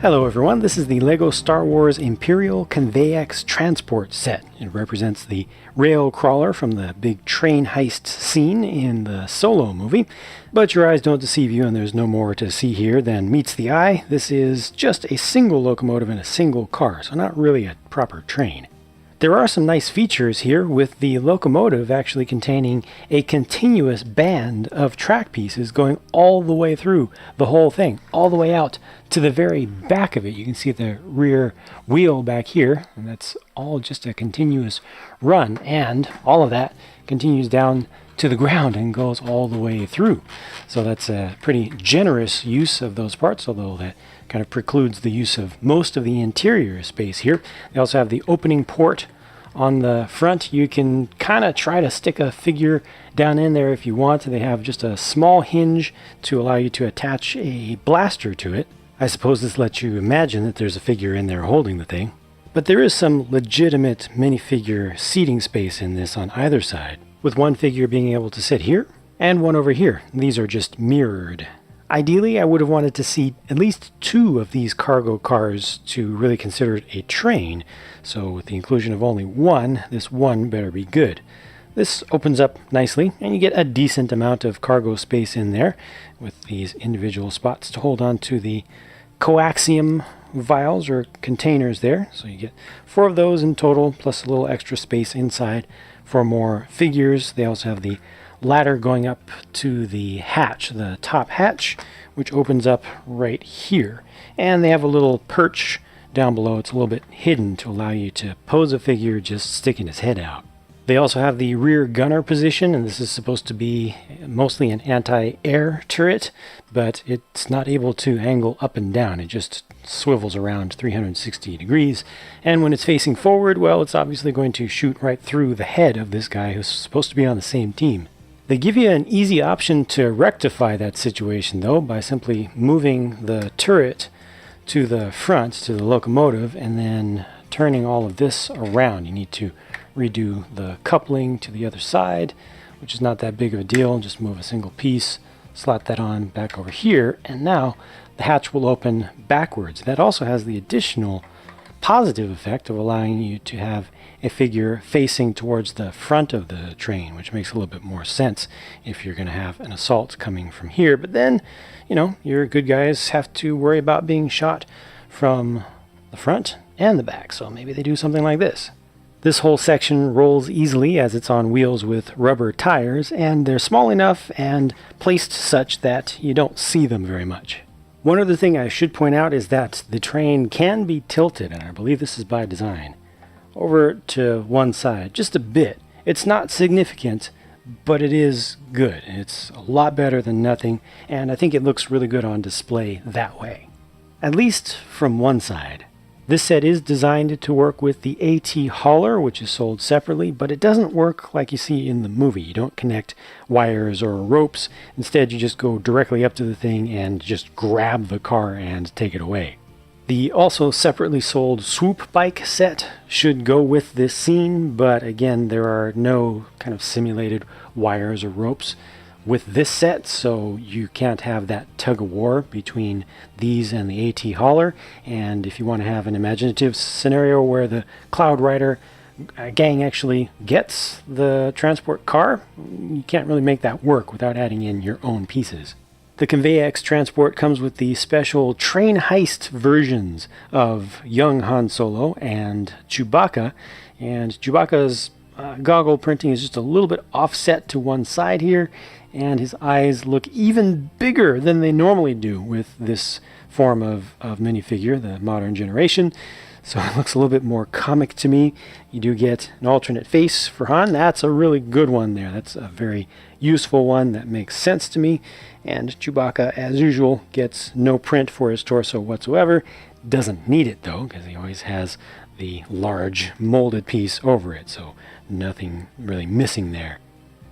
Hello everyone, this is the LEGO Star Wars Imperial Conveyex transport set. It represents the rail crawler from the big train heist scene in the Solo movie. But your eyes don't deceive you, and there's no more to see here than meets the eye. This is just a single locomotive in a single car, so not really a proper train. There are some nice features here, with the locomotive actually containing a continuous band of track pieces going all the way through the whole thing, all the way out to the very back of it. You can see the rear wheel back here, and that's all just a continuous run, and all of that continues down to the ground and goes all the way through. So that's a pretty generous use of those parts, although that kind of precludes the use of most of the interior space here. They also have the opening port on the front. You can kind of try to stick a figure down in there if you want. They have just a small hinge to allow you to attach a blaster to it. I suppose this lets you imagine that there's a figure in there holding the thing. But there is some legitimate minifigure seating space in this on either side, with one figure being able to sit here and one over here. These are just mirrored. Ideally, I would have wanted to see at least two of these cargo cars to really consider it a train, so with the inclusion of only one, this one better be good. This opens up nicely, and you get a decent amount of cargo space in there, with these individual spots to hold on to the coaxium vials or containers there. So you get 4 of those in total, plus a little extra space inside for more figures. They also have the ladder going up to the hatch, the top hatch, which opens up right here. And they have a little perch down below. It's a little bit hidden to allow you to pose a figure just sticking his head out. They also have the rear gunner position, and this is supposed to be mostly an anti-air turret, but it's not able to angle up and down. It just swivels around 360 degrees, and when it's facing forward, well, it's obviously going to shoot right through the head of this guy who's supposed to be on the same team. They give you an easy option to rectify that situation, though, by simply moving the turret to the front, to the locomotive, and then turning all of this around. You need to redo the coupling to the other side, which is not that big of a deal. Just move a single piece, slot that on back over here, and now the hatch will open backwards. That also has the additional positive effect of allowing you to have a figure facing towards the front of the train, which makes a little bit more sense if you're going to have an assault coming from here. But then, you know, your good guys have to worry about being shot from the front and the back, so maybe they do something like this. This whole section rolls easily as it's on wheels with rubber tires, and they're small enough and placed such that you don't see them very much. One other thing I should point out is that the train can be tilted, and I believe this is by design, over to one side, just a bit. It's not significant, but it is good. It's a lot better than nothing, and I think it looks really good on display that way. At least from one side. This set is designed to work with the AT hauler, which is sold separately, but it doesn't work like you see in the movie. You don't connect wires or ropes. Instead, you just go directly up to the thing and just grab the car and take it away. The also separately sold swoop bike set should go with this scene, but again, there are no kind of simulated wires or ropes with this set, so you can't have that tug-of-war between these and the AT hauler. And if you want to have an imaginative scenario where the Cloud Rider gang actually gets the transport car, you can't really make that work without adding in your own pieces. The Conveyex transport comes with the special train heist versions of young Han Solo and Chewbacca, and Chewbacca's goggle printing is just a little bit offset to one side here, and his eyes look even bigger than they normally do with this form of minifigure, the modern generation. So it looks a little bit more comic to me. You do get an alternate face for Han. That's a really good one there. That's a very useful one that makes sense to me. And Chewbacca, as usual, gets no print for his torso whatsoever. Doesn't need it, though, because he always has the large molded piece over it, so nothing really missing there.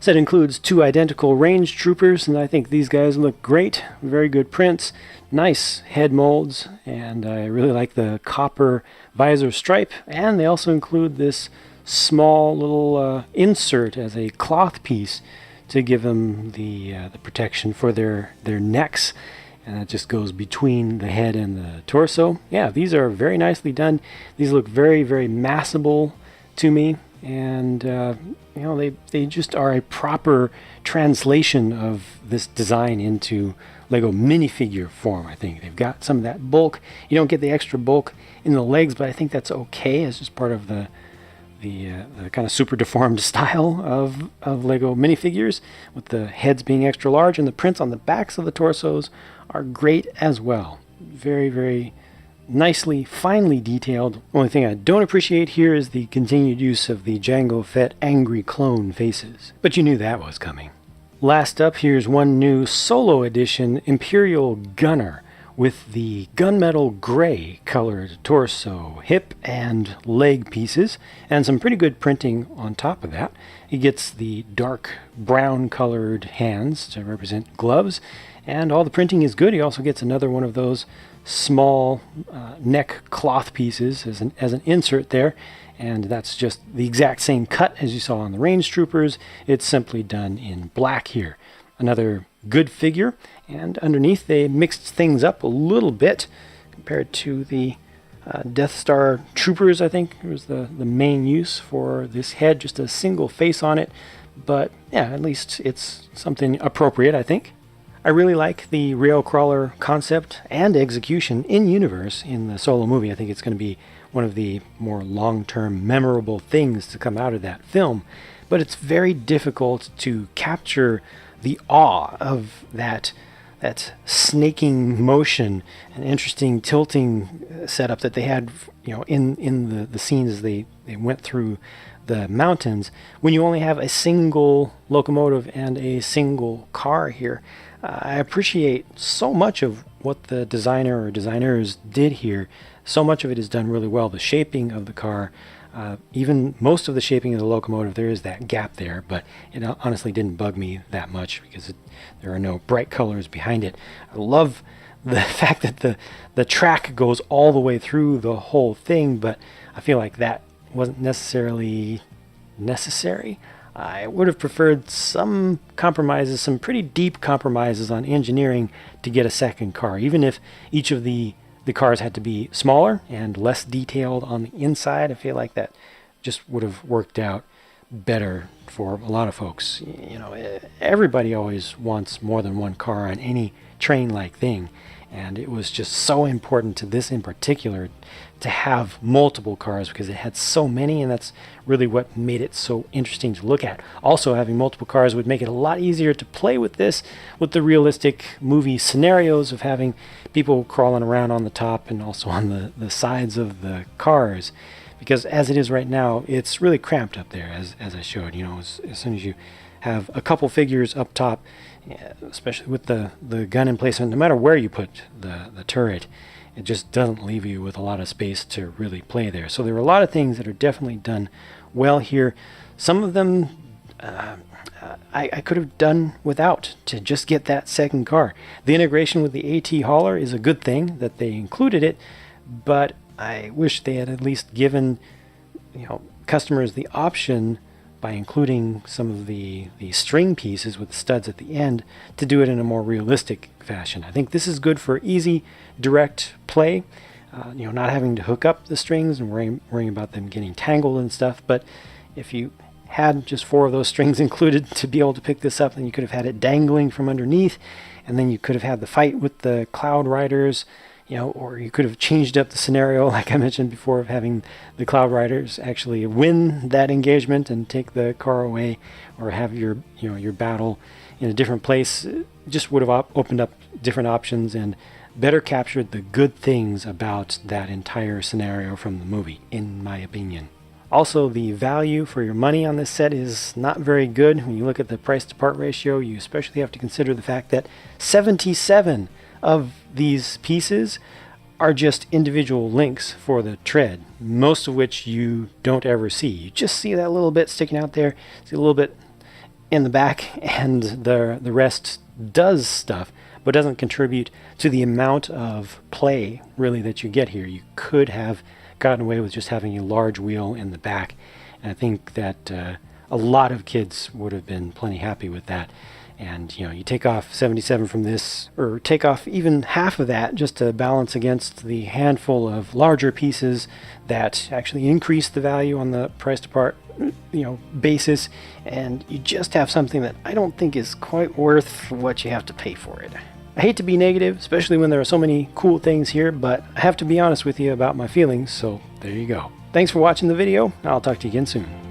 Set includes 2 identical range troopers, and I think these guys look great. Very good prints, nice head molds, and I really like the copper visor stripe. And they also include this small little insert as a cloth piece to give them the protection for their necks. and it just goes between the head and the torso. Yeah, these are very nicely done. These look very, very massable to me, and they just are a proper translation of this design into Lego minifigure form. I think they've got some of that bulk. You don't get the extra bulk in the legs, but I think that's okay. It's just part of the kind of super deformed style of Lego minifigures, with the heads being extra large, and the prints on the backs of the torsos are great as well. Very, very nicely, finely detailed. Only thing I don't appreciate here is the continued use of the Jango Fett angry clone faces. But you knew that was coming. Last up, here's one new solo edition Imperial Gunner with the gunmetal gray colored torso, hip, and leg pieces, and some pretty good printing on top of that. He gets the dark brown colored hands to represent gloves, and all the printing is good. He also gets another one of those small neck cloth pieces as an insert there, and that's just the exact same cut as you saw on the Range Troopers. It's simply done in black here. Another good figure, and underneath they mixed things up a little bit compared to the Death Star Troopers. I think was the main use for this head, just a single face on it, but yeah, at least it's something appropriate, I think. I really like the rail crawler concept and execution in universe in the Solo movie. I think it's going to be one of the more long-term memorable things to come out of that film, but it's very difficult to capture the awe of that snaking motion and interesting tilting setup that they had, in the scenes as they went through the mountains, when you only have a single locomotive and a single car here. I appreciate so much of what the designer or designers did here. So much of it is done really well. The shaping of the car, even most of the shaping of the locomotive, there is that gap there, but it honestly didn't bug me that much because there are no bright colors behind it. I love the fact that the track goes all the way through the whole thing, but I feel like that wasn't necessarily necessary. I would have preferred some compromises, some pretty deep compromises on engineering to get a second car, even if each of the cars had to be smaller and less detailed on the inside. I feel like that just would have worked out better for a lot of folks. Everybody always wants more than one car on any train-like thing, and it was just so important to this in particular to have multiple cars because it had so many, and that's really what made it so interesting to look at. Also, having multiple cars would make it a lot easier to play with this, with the realistic movie scenarios of having people crawling around on the top and also on the sides of the cars, because as it is right now, it's really cramped up there, as I showed. As soon as you have a couple figures up top, especially with the gun emplacement, no matter where you put the turret, it just doesn't leave you with a lot of space to really play there. So there are a lot of things that are definitely done well here. Some of them I could have done without to just get that second car. The integration with the AT hauler is a good thing that they included it, but I wish they had at least given customers the option by including some of the string pieces with the studs at the end to do it in a more realistic fashion. I think this is good for easy, direct play, not having to hook up the strings and worrying about them getting tangled and stuff. But if you had just 4 of those strings included to be able to pick this up, then you could have had it dangling from underneath, and then you could have had the fight with the Cloud Riders, or you could have changed up the scenario, like I mentioned before, of having the Cloud Riders actually win that engagement and take the car away, or have your battle in a different place. It just would have opened up different options and better captured the good things about that entire scenario from the movie, in my opinion. Also, the value for your money on this set is not very good. When you look at the price to part ratio, you especially have to consider the fact that 77 of these pieces are just individual links for the tread, most of which you don't ever see. You just see that little bit sticking out there, see a little bit in the back, and the rest does stuff, but doesn't contribute to the amount of play really that you get here. You could have gotten away with just having a large wheel in the back, and I think that a lot of kids would have been plenty happy with that. And you take off 77 from this, or take off even half of that just to balance against the handful of larger pieces that actually increase the value on the price to part basis, and you just have something that I don't think is quite worth what you have to pay for it. I hate to be negative, especially when there are so many cool things here, but I have to be honest with you about my feelings, so there you go. Thanks for watching the video. I'll talk to you again soon.